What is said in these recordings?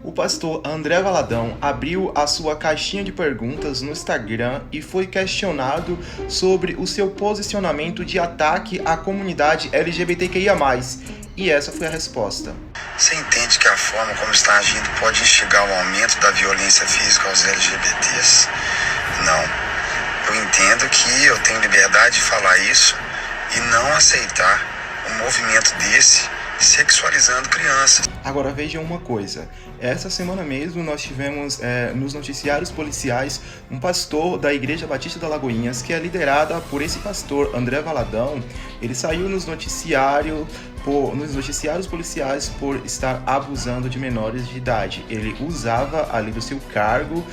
O pastor André Valadão abriu a sua caixinha de perguntas no Instagram e foi questionado sobre o seu posicionamento de ataque à comunidade LGBTQIA+. E essa foi a resposta. Você entende que a forma como está agindo pode instigar o aumento da violência física aos LGBTs? Não. Eu entendo que eu tenho liberdade de falar isso e não aceitar um movimento desse sexualizando crianças. Agora vejam uma coisa, essa semana mesmo nós tivemos nos noticiários policiais um pastor da Igreja Batista da Lagoinhas, que é liderada por esse pastor André Valadão. Ele saiu nos noticiários policiais por estar abusando de menores de idade. Ele usava ali do seu cargo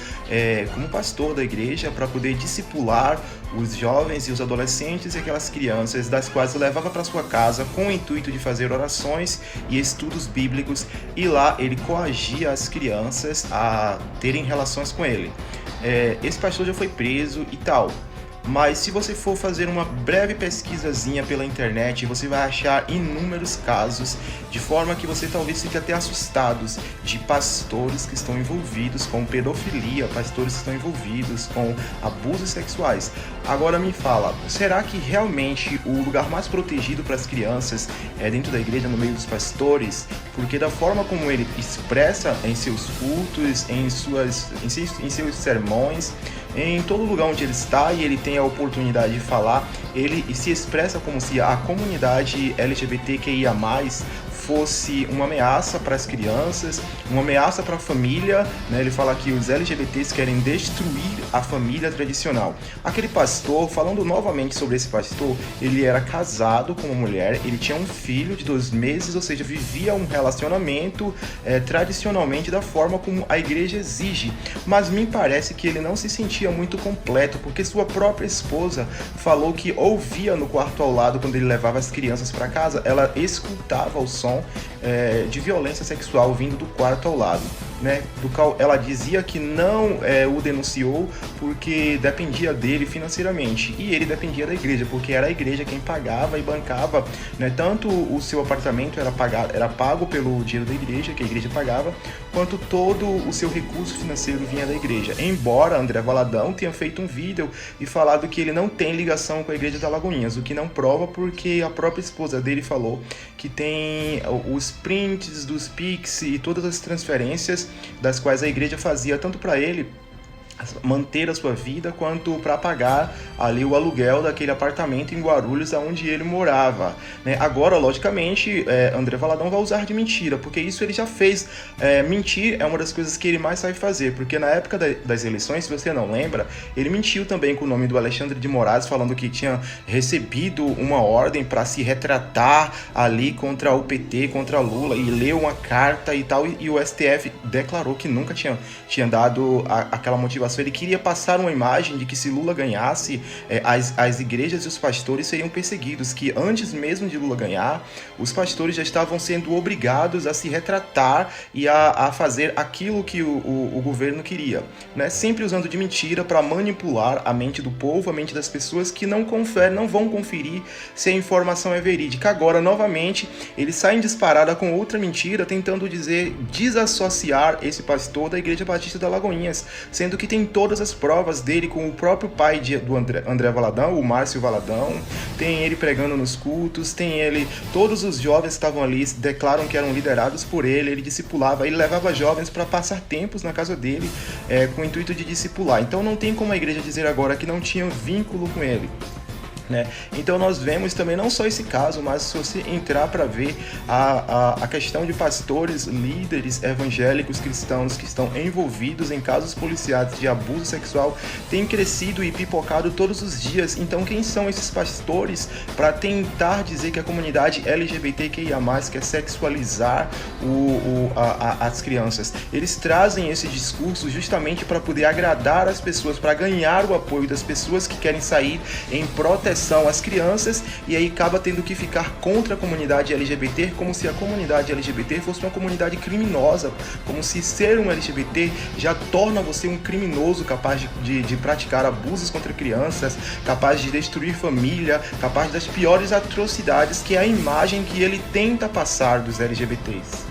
como pastor da igreja para poder discipular os jovens e os adolescentes e aquelas crianças, das quais levava para sua casa com o intuito de fazer orações e estudos bíblicos, e lá ele coagia as crianças a terem relações com ele. Esse pastor já foi preso e tal. Mas se você for fazer uma breve pesquisazinha pela internet, você vai achar inúmeros casos, de forma que você talvez fique até assustados, de pastores que estão envolvidos com pedofilia, pastores que estão envolvidos com abusos sexuais. Agora me fala, será que realmente o lugar mais protegido para as crianças é dentro da igreja, no meio dos pastores? Porque da forma como ele expressa em seus cultos, em seus sermões, em todo lugar onde ele está e ele tem a oportunidade de falar, ele se expressa como se a comunidade LGBTQIA+, fosse uma ameaça para as crianças, uma ameaça para a família, né? Ele fala que os LGBTs querem destruir a família tradicional. Aquele pastor, falando novamente sobre esse pastor, ele era casado com uma mulher, ele tinha um filho de 2 meses, ou seja, vivia um relacionamento tradicionalmente da forma como a igreja exige. Mas me parece que ele não se sentia muito completo, porque sua própria esposa falou que ouvia no quarto ao lado, quando ele levava as crianças para casa, ela escutava o som de violência sexual vindo do quarto ao lado, né? Do qual ela dizia que não o denunciou porque dependia dele financeiramente, e ele dependia da igreja, porque era a igreja quem pagava e bancava, né? Tanto o seu apartamento era pago pelo dinheiro da igreja, que a igreja pagava, quanto todo o seu recurso financeiro vinha da igreja. Embora André Valadão tenha feito um vídeo e falado que ele não tem ligação com a igreja da Lagoinhas, o que não prova, porque a própria esposa dele falou que tem os prints dos Pix e todas as transferências das quais a igreja fazia tanto para ele manter a sua vida, quanto para pagar ali o aluguel daquele apartamento em Guarulhos, onde ele morava, né? Agora, logicamente, André Valadão vai usar de mentira, porque isso ele já fez. Mentir é uma das coisas que ele mais sabe fazer, porque na época das eleições, se você não lembra, ele mentiu também com o nome do Alexandre de Moraes, falando que tinha recebido uma ordem para se retratar ali contra o PT, contra Lula, e leu uma carta e tal, e o STF declarou que nunca tinha dado aquela motivação. Ele queria passar uma imagem de que se Lula ganhasse, as igrejas e os pastores seriam perseguidos, que antes mesmo de Lula ganhar, os pastores já estavam sendo obrigados a se retratar e a fazer aquilo que o governo queria, né? Sempre usando de mentira para manipular a mente do povo, a mente das pessoas que não vão conferir se a informação é verídica. Agora, novamente, eles saem disparada com outra mentira, tentando desassociar esse pastor da Igreja Batista da Lagoinhas, sendo que tem todas as provas dele com o próprio pai do André Valadão, o Márcio Valadão, tem ele pregando nos cultos, tem ele, todos os jovens que estavam ali declaram que eram liderados por ele discipulava, ele levava jovens para passar tempos na casa dele, com o intuito de discipular. Então não tem como a igreja dizer agora que não tinha vínculo com ele, né? Então nós vemos também não só esse caso, mas se você entrar para ver a questão de pastores, líderes evangélicos cristãos que estão envolvidos em casos policiais de abuso sexual, tem crescido e pipocado todos os dias. Então quem são esses pastores para tentar dizer que a comunidade LGBTQIA+, quer sexualizar as crianças? Eles trazem esse discurso justamente para poder agradar as pessoas, para ganhar o apoio das pessoas que querem sair em proteção às crianças, e aí acaba tendo que ficar contra a comunidade LGBT, como se a comunidade LGBT fosse uma comunidade criminosa, como se ser um LGBT já torna você um criminoso, capaz de praticar abusos contra crianças, capaz de destruir família, capaz das piores atrocidades, que é a imagem que ele tenta passar dos LGBTs.